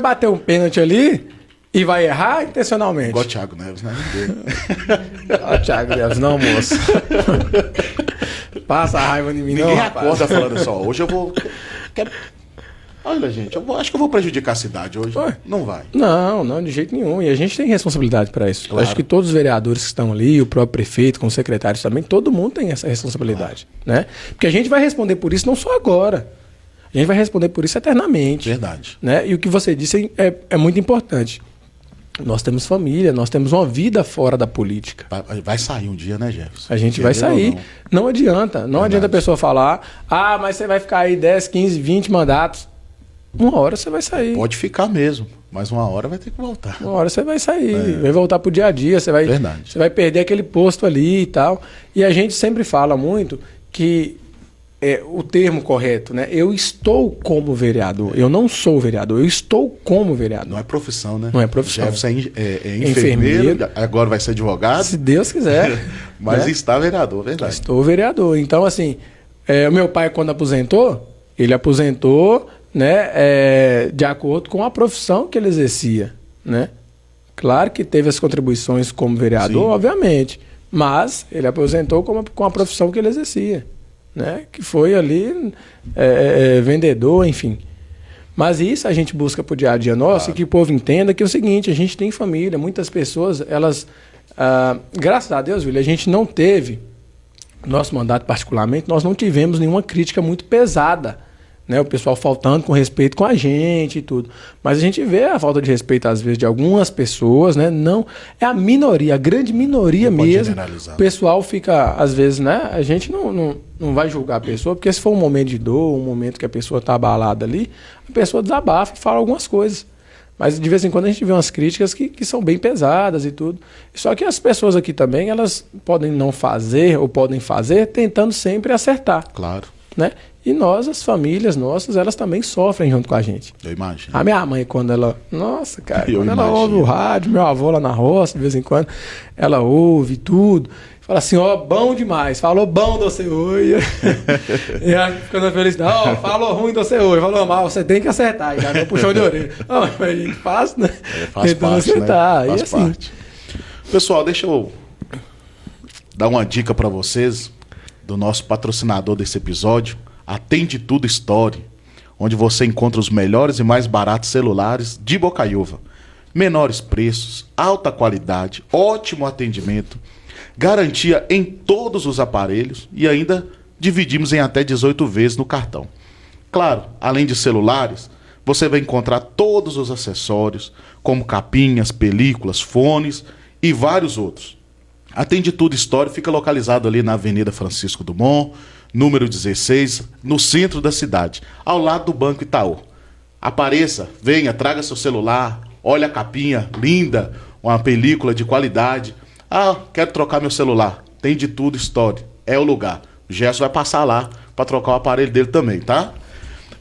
bater um pênalti ali e vai errar intencionalmente. Igual o Thiago Neves, né? O Thiago Neves, não, moço. Passa a raiva em mim, Ninguém não, acorda falando assim, hoje eu vou... Olha, gente, acho que eu vou prejudicar a cidade hoje. Não vai. Não, de jeito nenhum. E a gente tem responsabilidade para isso. Claro. Acho que todos os vereadores que estão ali, o próprio prefeito, com os secretários também, todo mundo tem essa responsabilidade. Claro. Né? Porque a gente vai responder por isso não só agora. A gente vai responder por isso eternamente. Verdade. Né? E o que você disse é muito importante. Nós temos família, nós temos uma vida fora da política. Vai sair um dia, né, Jefferson? A gente vai sair. Não adianta. Não adianta a pessoa falar, mas você vai ficar aí 10, 15, 20 mandatos. Uma hora você vai sair. Pode ficar mesmo, mas uma hora vai ter que voltar. Uma hora você vai sair, vai voltar pro dia a dia, você vai perder aquele posto ali e tal. E a gente sempre fala muito que o termo correto, né? Eu estou como vereador. Eu não sou vereador, eu estou como vereador. Não é profissão, né? Não é profissão. Jefferson é enfermeiro, agora vai ser advogado. Se Deus quiser. Mas né? Está vereador, verdade. Estou vereador. Então, assim, o meu pai, quando aposentou, ele aposentou, né, de acordo com a profissão que ele exercia, né? Claro que teve as contribuições como vereador, sim, obviamente, mas ele aposentou com a profissão que ele exercia, né? Que foi ali vendedor, enfim. Mas isso a gente busca para o dia a dia nosso, claro, e que o povo entenda que é o seguinte, a gente tem família, muitas pessoas, elas, graças a Deus, William, a gente não teve, nosso mandato particularmente, nós não tivemos nenhuma crítica muito pesada, né, o pessoal faltando com respeito com a gente e tudo. Mas a gente vê a falta de respeito, às vezes, de algumas pessoas, né? Não, é a minoria, a grande minoria mesmo. O pessoal fica, às vezes, né? A gente não vai julgar a pessoa, porque se for um momento de dor, um momento que a pessoa está abalada ali, a pessoa desabafa e fala algumas coisas. Mas de vez em quando a gente vê umas críticas que são bem pesadas e tudo. Só que as pessoas aqui também, elas podem não fazer ou podem fazer tentando sempre acertar. Claro. né? E nós, as famílias nossas, elas também sofrem junto com a gente. Eu imagino. A minha mãe, quando ela... Nossa, cara, Eu quando ela imagino. ouve o rádio, meu avô lá na roça, de vez em quando, ela ouve tudo. Fala assim, ó, bom demais. Falou bom de você hoje. E ela ficando feliz. Ó, falou ruim de você hoje. Falou mal, você tem que acertar. E já deu puxão de orelha. Ó, mas a gente faz, né? Faz Tentando parte, acertar. né? E Faz assim, parte. Pessoal, deixa eu dar uma dica para vocês do nosso patrocinador desse episódio, Atende Tudo Store, onde você encontra os melhores e mais baratos celulares de Bocaiúva. Menores preços, alta qualidade, ótimo atendimento, garantia em todos os aparelhos e ainda dividimos em até 18 vezes no cartão. Claro, além de celulares, você vai encontrar todos os acessórios, como capinhas, películas, fones e vários outros. Atende Tudo Store fica localizado ali na Avenida Francisco Dumont, número 16, no centro da cidade, ao lado do Banco Itaú. Apareça, venha, traga seu celular, olha a capinha linda, uma película de qualidade. Ah, quero trocar meu celular. Tem de Tudo Store, é o lugar. O Jefferson vai passar lá para trocar o aparelho dele também, tá?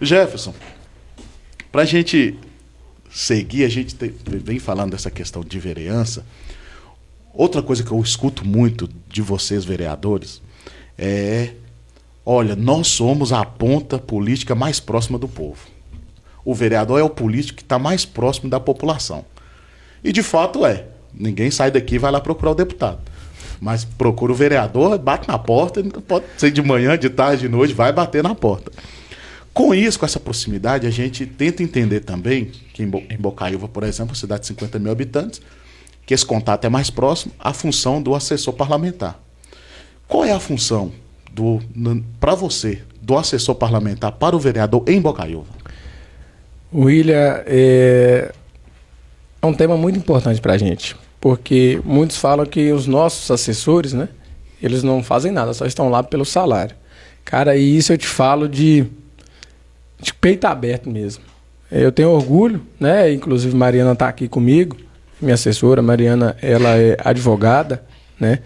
Jefferson, pra gente seguir, a gente vem falando dessa questão de vereança. Outra coisa que eu escuto muito de vocês, vereadores, é: olha, nós somos a ponta política mais próxima do povo. O vereador é o político que está mais próximo da população. E de fato é. Ninguém sai daqui e vai lá procurar o deputado. Mas procura o vereador, bate na porta, pode ser de manhã, de tarde, de noite, vai bater na porta. Com isso, com essa proximidade, a gente tenta entender também que em Bocaiúva, por exemplo, uma cidade de 50 mil habitantes, que esse contato é mais próximo, a função do assessor parlamentar. Qual é a função para você, do assessor parlamentar para o vereador em Bocaiúva? William, é um tema muito importante para a gente, porque muitos falam que os nossos assessores, né, eles não fazem nada, só estão lá pelo salário. Cara, e isso eu te falo de peito aberto mesmo. Eu tenho orgulho, né, inclusive Mariana está aqui comigo, minha assessora. Mariana, ela é advogada, né?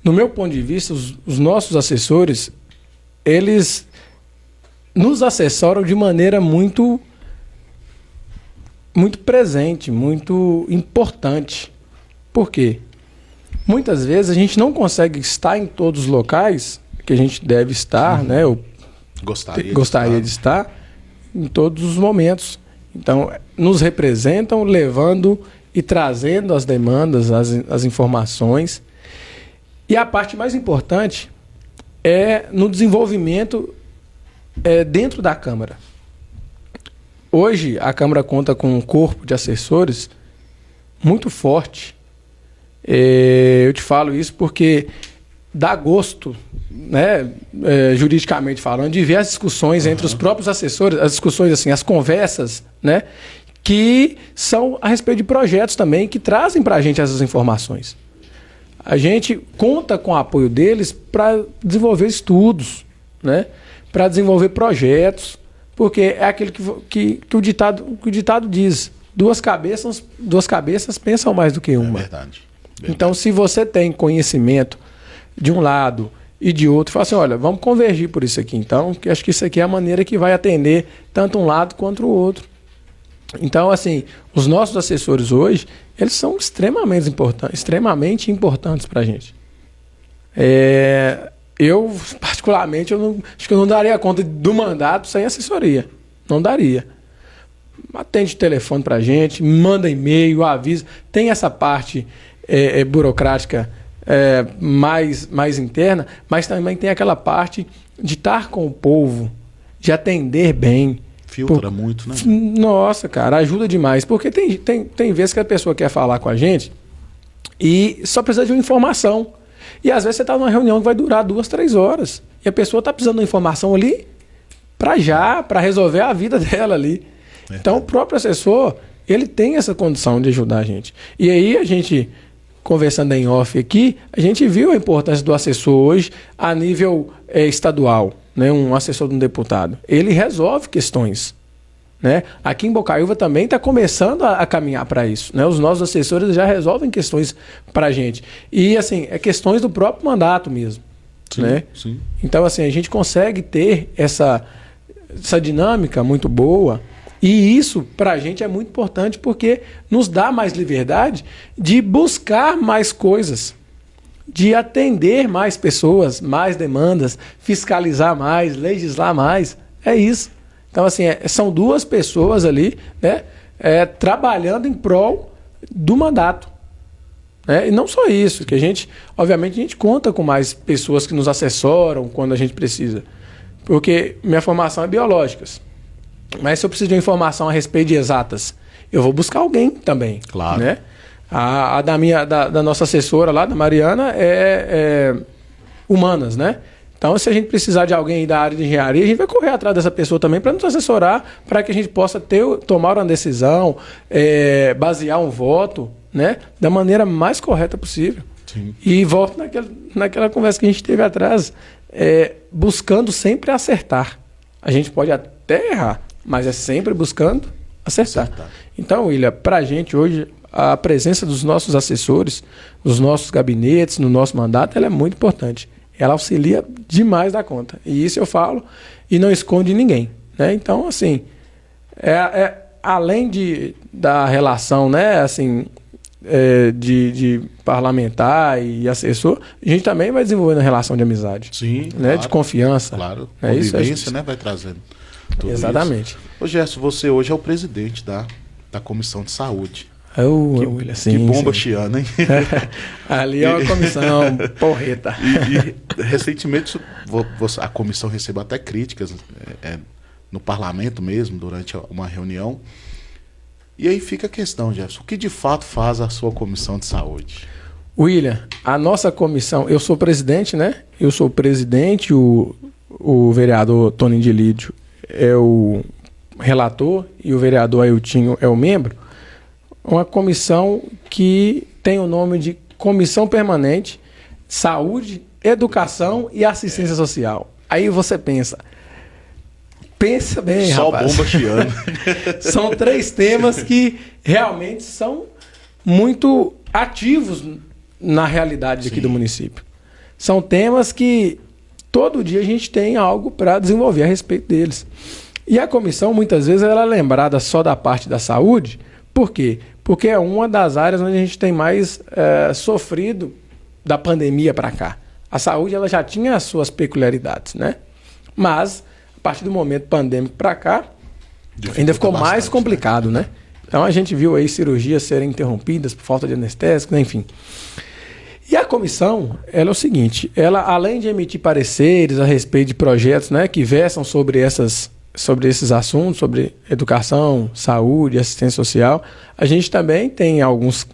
No meu ponto de vista, os nossos assessores, eles nos assessoram de maneira muito presente, muito importante. Por quê? Muitas vezes a gente não consegue estar em todos os locais que a gente deve estar, né? Eu gostaria de estar em todos os momentos. Então, nos representam levando e trazendo as demandas, as informações. E a parte mais importante é no desenvolvimento dentro da Câmara. Hoje, a Câmara conta com um corpo de assessores muito forte. Eu te falo isso porque dá gosto, né, juridicamente falando, de ver as discussões entre os próprios assessores, as discussões, assim, as conversas, né, que são a respeito de projetos também, que trazem para a gente essas informações. A gente conta com o apoio deles para desenvolver estudos, né, para desenvolver projetos, porque é aquilo que o ditado diz: duas cabeças pensam mais do que uma. É verdade. Então, se você tem conhecimento de um lado e de outro, fala assim: olha, vamos convergir por isso aqui, então, que acho que isso aqui é a maneira que vai atender tanto um lado quanto o outro. Então, assim, os nossos assessores hoje, eles são extremamente importantes para a gente. Eu, particularmente, acho que eu não daria conta do mandato sem assessoria. Não daria. Atende o telefone para a gente, manda e-mail, avisa. Tem essa parte burocrática mais interna, mas também tem aquela parte de estar com o povo, de atender bem. Filtra muito, né? Nossa, cara, ajuda demais. Porque tem vezes que a pessoa quer falar com a gente e só precisa de uma informação. E às vezes você está numa reunião que vai durar 2, 3 horas. E a pessoa está precisando de uma informação ali para resolver a vida dela ali. Então o próprio assessor, ele tem essa condição de ajudar a gente. E aí a gente, conversando em off aqui, a gente viu a importância do assessor hoje a nível estadual, né? Um assessor de um deputado. Ele resolve questões, né? Aqui em Bocaiúva também está começando a caminhar para isso, né? Os nossos assessores já resolvem questões para a gente. E, assim, questões do próprio mandato mesmo. Sim, né? sim. Então, assim, a gente consegue ter essa dinâmica muito boa. E isso, para a gente, é muito importante porque nos dá mais liberdade de buscar mais coisas, de atender mais pessoas, mais demandas, fiscalizar mais, legislar mais. É isso. Então, assim, são duas pessoas ali, né, trabalhando em prol do mandato. E não só isso, que obviamente, a gente conta com mais pessoas que nos assessoram quando a gente precisa. Porque minha formação é biológicas. Mas se eu preciso de uma informação a respeito de exatas, eu vou buscar alguém também. Claro. Né? Da nossa assessora lá, da Mariana, é humanas, né? Então, se a gente precisar de alguém da área de engenharia, a gente vai correr atrás dessa pessoa também para nos assessorar, para que a gente possa tomar uma decisão, basear um voto, né, da maneira mais correta possível. Sim. E volto naquela conversa que a gente teve atrás, buscando sempre acertar. A gente pode até errar, mas é sempre buscando acertar. Então, William, para a gente hoje, a presença dos nossos assessores, dos nossos gabinetes, no nosso mandato, ela é muito importante. Ela auxilia demais da conta. E isso eu falo e não esconde ninguém. Né? Então, assim, além da relação, né, assim, de parlamentar e assessor, a gente também vai desenvolvendo a relação de amizade. Sim, né? claro, de confiança. Claro, Isso, convivência, né, vai trazendo tudo exatamente. Isso. Ô Gerson, você hoje é o presidente da Comissão de Saúde. William, sim, que bomba sim. chiana, hein? Ali é uma comissão porreta. E recentemente a comissão recebeu até críticas no parlamento mesmo, durante uma reunião. E aí fica a questão, Gerson, o que de fato faz a sua comissão de saúde? William, a nossa comissão, eu sou presidente, né? Eu sou presidente, o vereador Tony de Lídio é o relator e o vereador Ailtinho é o membro. Uma comissão que tem o nome de Comissão Permanente Saúde, Educação e Assistência Social. Aí você pensa bem, só rapaz. Só bomba chiana. São 3 temas que realmente são muito ativos na realidade aqui do município. São temas que todo dia a gente tem algo para desenvolver a respeito deles. E a comissão, muitas vezes, ela é lembrada só da parte da saúde. Por quê? Porque é uma das áreas onde a gente tem mais sofrido da pandemia para cá. A saúde ela já tinha as suas peculiaridades, né? Mas, a partir do momento pandêmico para cá, ainda ficou mais complicado, né? Então, a gente viu aí cirurgias serem interrompidas por falta de anestésico, enfim. E a comissão, ela é o seguinte, ela, além de emitir pareceres a respeito de projetos, né, que versam sobre esses assuntos, sobre educação, saúde, assistência social, a gente também tem alguns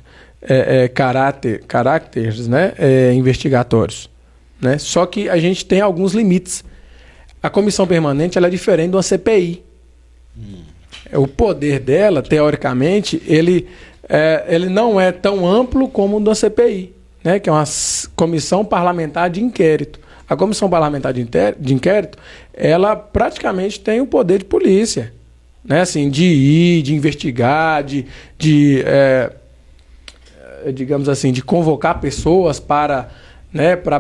caracteres, né, investigatórios. Né? Só que a gente tem alguns limites. A comissão permanente ela é diferente de uma CPI. O poder dela, teoricamente, ele não é tão amplo como o da CPI, né? Que é uma comissão parlamentar de inquérito. A comissão parlamentar de inquérito, ela praticamente tem o poder de polícia, né? Assim, de ir, de investigar, digamos assim, de convocar pessoas para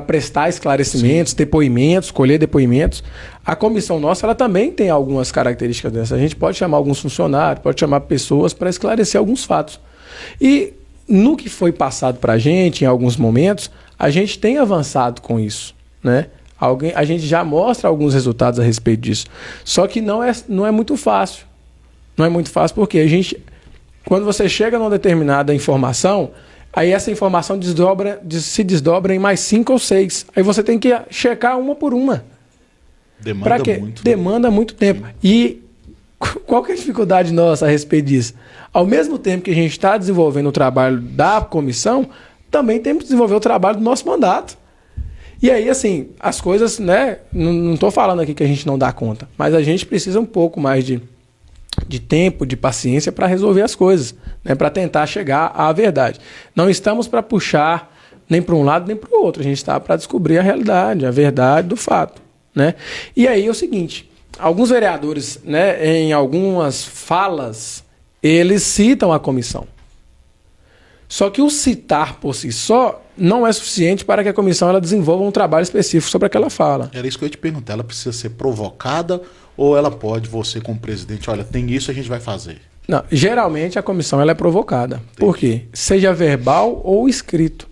prestar esclarecimentos, depoimentos, colher depoimentos. A comissão nossa, ela também tem algumas características dessas. A gente pode chamar alguns funcionários, pode chamar pessoas para esclarecer alguns fatos. E no que foi passado para a gente, em alguns momentos, a gente tem avançado com isso. Né? A gente já mostra alguns resultados a respeito disso. Só que não é muito fácil. Não é muito fácil porque quando você chega numa determinada informação, aí essa informação se desdobra em mais 5 ou 6. Aí você tem que checar uma por uma. Demanda muito. Demanda muito tempo. Sim. E qual que é a dificuldade nossa a respeito disso? Ao mesmo tempo que a gente está desenvolvendo o trabalho da comissão, também temos que desenvolver o trabalho do nosso mandato. E aí, assim, as coisas, né? Não estou falando aqui que a gente não dá conta, mas a gente precisa um pouco mais de tempo, de paciência para resolver as coisas, né? Para tentar chegar à verdade. Não estamos para puxar nem para um lado nem para o outro, a gente está para descobrir a realidade, a verdade do fato. Né? E aí é o seguinte, alguns vereadores, né, em algumas falas, eles citam a comissão. Só que o citar por si só não é suficiente para que a comissão ela desenvolva um trabalho específico sobre aquela fala. Era isso que eu ia te perguntar. Ela precisa ser provocada ou ela pode, você como presidente, olha, tem isso, a gente vai fazer? Não, geralmente a comissão ela é provocada. Por quê? Seja verbal ou escrito.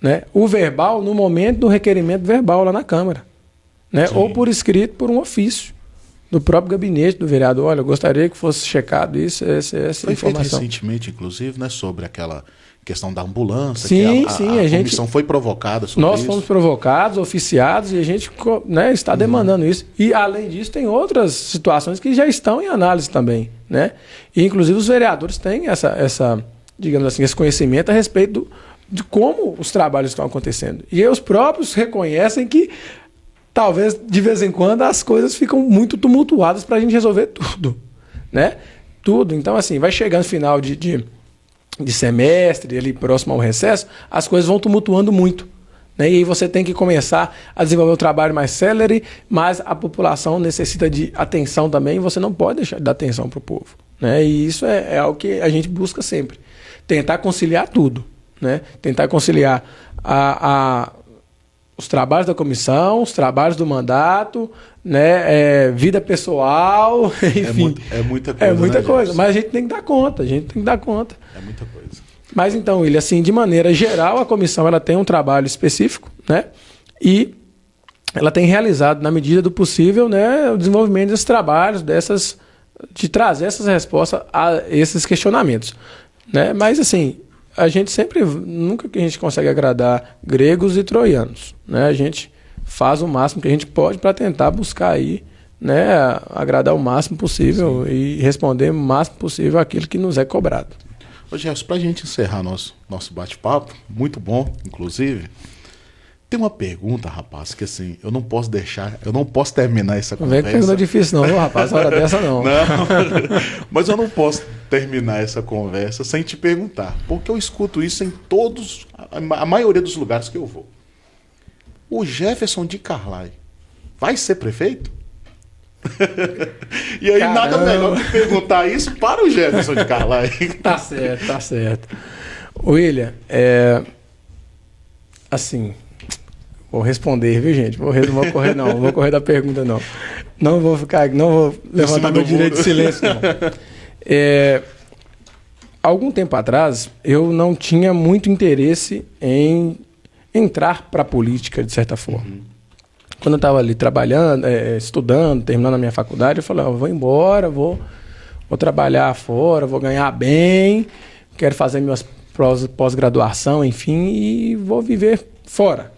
Né? O verbal no momento do requerimento verbal lá na Câmara. Né? Ou por escrito, por um ofício do próprio gabinete do vereador. Olha, eu gostaria que fosse checado isso, essa Foi informação. feito recentemente, inclusive, né, sobre aquela questão da ambulância. Sim, que sim. A comissão foi provocada sobre nós isso. fomos provocados, oficiados, e a gente, né, está demandando isso. E, além disso, tem outras situações que já estão em análise também. Né? E, inclusive, os vereadores têm digamos assim, esse conhecimento a respeito de como os trabalhos estão acontecendo. E os próprios reconhecem que talvez, de vez em quando, as coisas ficam muito tumultuadas para a gente resolver tudo. Né? Tudo. Então, assim, vai chegando final de semestre, ali próximo ao recesso, as coisas vão tumultuando muito. Né? E aí você tem que começar a desenvolver o trabalho mais célere, mas a população necessita de atenção também, e você não pode deixar de dar atenção para o povo. Né? E isso é algo que a gente busca sempre. Tentar conciliar tudo. Né? Tentar conciliar os trabalhos da comissão, os trabalhos do mandato, né? Vida pessoal, enfim. É muita coisa. É muita né, coisa, gente? mas a gente tem que dar conta, É muita coisa. Mas então, William, assim, de maneira geral, a comissão ela tem um trabalho específico, né? E ela tem realizado, na medida do possível, né, o desenvolvimento desses trabalhos, de trazer essas respostas a esses questionamentos. Né? Mas, assim, a gente sempre, nunca que a gente consegue agradar gregos e troianos. Né? A gente faz o máximo que a gente pode para tentar buscar aí, né, agradar o máximo possível. Sim. E responder o máximo possível aquilo que nos é cobrado. Ô Gerson, para a gente encerrar nosso bate-papo, muito bom, inclusive, tem uma pergunta, rapaz, que assim, eu não posso terminar essa conversa. Não vem pergunta difícil não, rapaz, hora dessa não. Não, mas eu não posso terminar essa conversa sem te perguntar, porque eu escuto isso em a maioria dos lugares que eu vou. O Jefferson de Carlai vai ser prefeito? E aí, caramba, nada melhor que perguntar isso para o Jefferson de Carlai. Tá certo. William, assim, vou responder, viu, gente? Não vou correr da pergunta, não. Não vou levantar meu direito de silêncio, não. Algum tempo atrás, eu não tinha muito interesse em entrar para a política, de certa forma. Quando eu estava ali trabalhando, estudando, terminando a minha faculdade, eu falei, vou embora, vou trabalhar fora, vou ganhar bem, quero fazer minhas pós-graduação, enfim, e vou viver fora.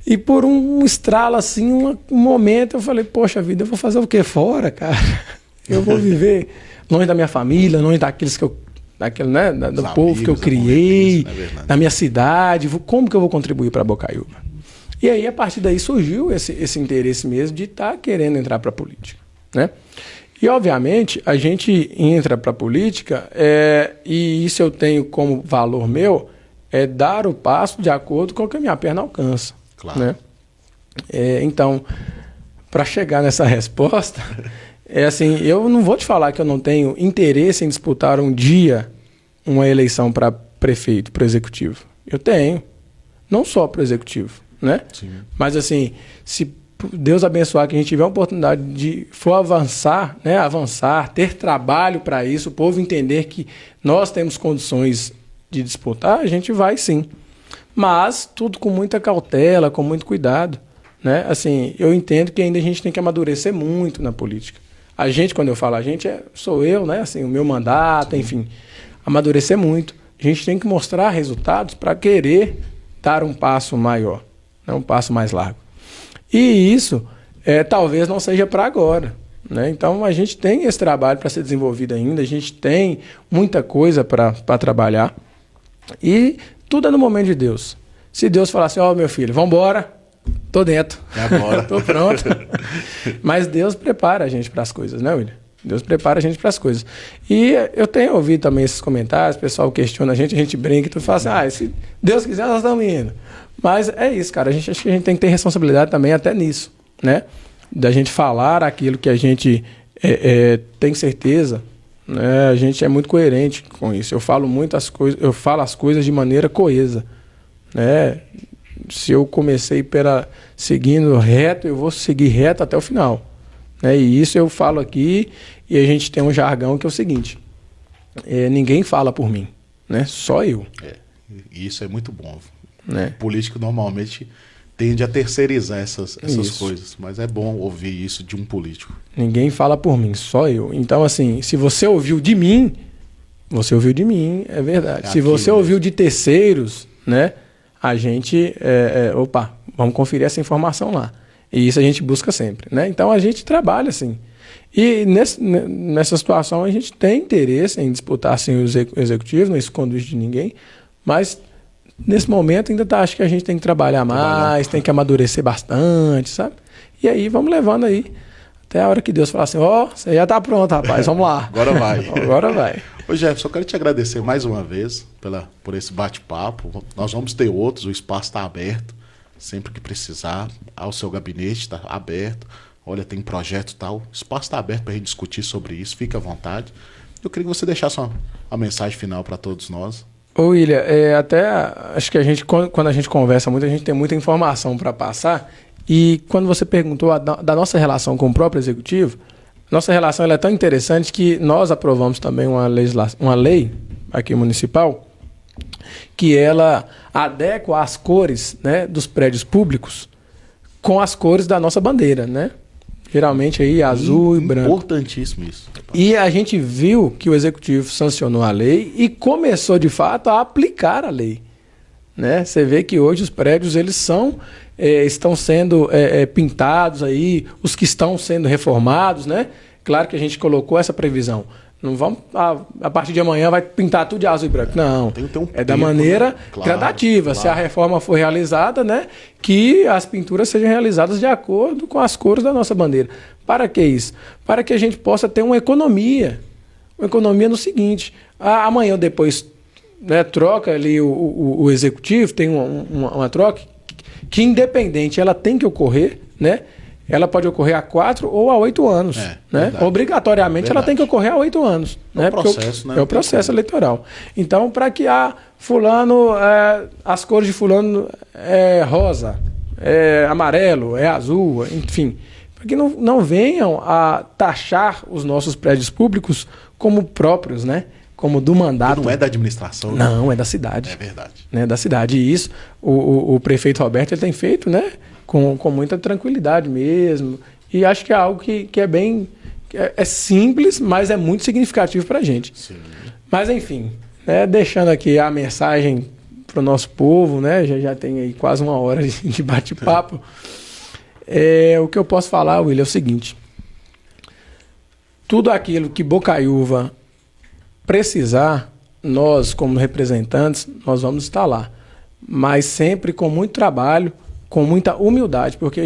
E por um estralo assim, um momento, eu falei, poxa vida, eu vou fazer o quê fora, cara? Eu vou viver longe da minha família, longe daqueles do povo que eu criei, da minha cidade, como que eu vou contribuir para Bocaiúva? E aí, a partir daí, surgiu esse interesse mesmo de estar querendo entrar para a política. Né? E, obviamente, a gente entra para a política, e isso eu tenho como valor meu, é dar o passo de acordo com o que a minha perna alcança. Claro. Né? Então, para chegar nessa resposta, assim, eu não vou te falar que eu não tenho interesse em disputar um dia uma eleição para prefeito, para o executivo. Eu tenho. Não só para o executivo. Né? Sim. Mas assim, se Deus abençoar que a gente tiver a oportunidade de avançar, ter trabalho para isso, o povo entender que nós temos condições de disputar, a gente vai sim. Mas tudo com muita cautela, com muito cuidado. Né? Assim, eu entendo que ainda a gente tem que amadurecer muito na política. A gente, quando eu falo a gente, sou eu, né? Assim, o meu mandato, sim. Enfim, amadurecer muito. A gente tem que mostrar resultados para querer dar um passo maior. Um passo mais largo. E isso talvez não seja para agora. Né? Então a gente tem esse trabalho para ser desenvolvido ainda, a gente tem muita coisa para trabalhar. E tudo é no momento de Deus. Se Deus falar assim, meu filho, vamos embora, tô dentro. Agora. Tô pronto. Mas Deus prepara a gente para as coisas, né, William? Deus prepara a gente para as coisas. E eu tenho ouvido também esses comentários, o pessoal questiona a gente brinca e tu fala assim, se Deus quiser, nós estamos indo. Mas é isso, cara. Acho que a gente tem que ter responsabilidade também até nisso, né? Da gente falar aquilo que a gente tem certeza, né? A gente é muito coerente com isso. Eu falo as coisas de maneira coesa, né? Se eu comecei seguindo reto, eu vou seguir reto até o final, né? E isso eu falo aqui, e a gente tem um jargão que é o seguinte: ninguém fala por mim, né? Só eu. E isso é muito bom, né? O político normalmente tende a terceirizar essas coisas, mas é bom ouvir isso de um político. Ninguém fala por mim, só eu. Então, assim, se você ouviu de mim, você ouviu de mim, é verdade. Se você ouviu de terceiros, né, a gente, vamos conferir essa informação lá. E isso a gente busca sempre, né? Então, a gente trabalha assim. E nessa situação, a gente tem interesse em disputar assim, o executivo, não escondo isso de ninguém, mas nesse momento ainda acho que a gente tem que trabalhar mais, tem que amadurecer bastante, sabe? E aí vamos levando aí até a hora que Deus falar assim: você já tá pronto, rapaz, vamos lá. Agora vai. Agora vai. Ô Jefferson, eu quero te agradecer mais uma vez por esse bate-papo. Nós vamos ter outros, o espaço está aberto, sempre que precisar. O seu gabinete está aberto. Olha, tem projeto e tal. O espaço está aberto para a gente discutir sobre isso, fique à vontade. Eu queria que você deixasse uma mensagem final para todos nós. Ô William, até acho que quando a gente conversa muito, a gente tem muita informação para passar. E quando você perguntou da nossa relação com o próprio executivo, nossa relação ela é tão interessante que nós aprovamos também uma lei aqui municipal que ela adequa as cores, né, dos prédios públicos com as cores da nossa bandeira, né? Geralmente aí azul e branco. Importantíssimo isso. E a gente viu que o executivo sancionou a lei e começou de fato a aplicar a lei, né? Você vê que hoje os prédios eles estão sendo pintados aí, os que estão sendo reformados, né? Claro que a gente colocou essa previsão. Não vamos, a partir de amanhã vai pintar tudo de azul e branco. Não, tem que ter um da maneira gradativa. Claro. Se a reforma for realizada, né, que as pinturas sejam realizadas de acordo com as cores da nossa bandeira. Para que isso? Para que a gente possa ter uma economia. Uma economia no seguinte: amanhã ou depois, né, troca ali o executivo, tem uma troca que independente, ela tem que ocorrer, né? Ela pode ocorrer a 4 ou a 8 anos. Né? Verdade. Obrigatoriamente, verdade. Ela tem que ocorrer a 8 anos. É o processo, né? É o processo eleitoral. Então, para que fulano, as cores de fulano é rosa, é amarelo, é azul, enfim, para que não venham a taxar os nossos prédios públicos como próprios, né? Como do mandato. Não é da administração. Não, né? É da cidade. É verdade. Né? Da cidade. E isso, o prefeito Roberto ele tem feito, né? Com muita tranquilidade mesmo. E acho que é algo que é bem... É simples, mas é muito significativo para a gente. Sim. Mas, enfim, né, deixando aqui a mensagem para o nosso povo, né, já tem aí quase 1 hora de bate-papo. O que eu posso falar, William, é o seguinte: tudo aquilo que Bocaiúva precisar, nós, como representantes, nós vamos estar lá. Mas sempre com muito trabalho, com muita humildade, porque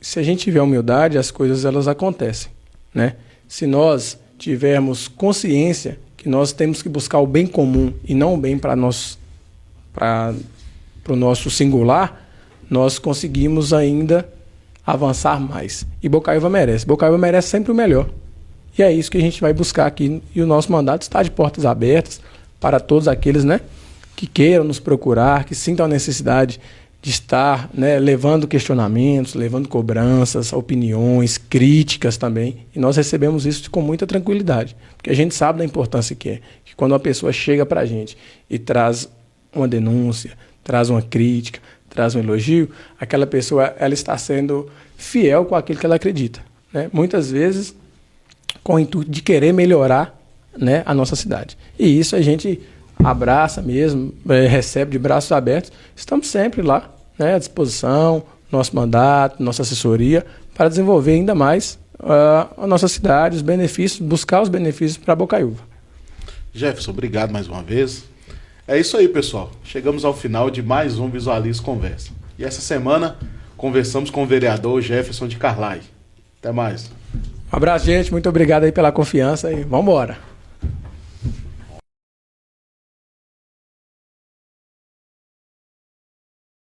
se a gente tiver humildade, as coisas elas acontecem, né? Se nós tivermos consciência que nós temos que buscar o bem comum e não o bem para o nosso singular, nós conseguimos ainda avançar mais. E Bocaiúva merece. Bocaiúva merece sempre o melhor. E é isso que a gente vai buscar aqui. E o nosso mandato está de portas abertas para todos aqueles, né, que queiram nos procurar, que sintam a necessidade de estar, né, levando questionamentos, levando cobranças, opiniões, críticas também. E nós recebemos isso com muita tranquilidade, porque a gente sabe da importância que é. Que quando uma pessoa chega para a gente e traz uma denúncia, traz uma crítica, traz um elogio, aquela pessoa ela está sendo fiel com aquilo que ela acredita, né? Muitas vezes com o intuito de querer melhorar, né, a nossa cidade. E isso a gente abraça mesmo, recebe de braços abertos. Estamos sempre lá, né, à disposição, nosso mandato, nossa assessoria, para desenvolver ainda mais a nossa cidade, os benefícios, buscar os benefícios para Bocaiúva. Jefferson, obrigado mais uma vez. É isso aí, pessoal. Chegamos ao final de mais um Visualize Conversa. E essa semana conversamos com o vereador Jefferson de Carlai. Até mais. Um abraço, gente. Muito obrigado aí pela confiança e vamos embora.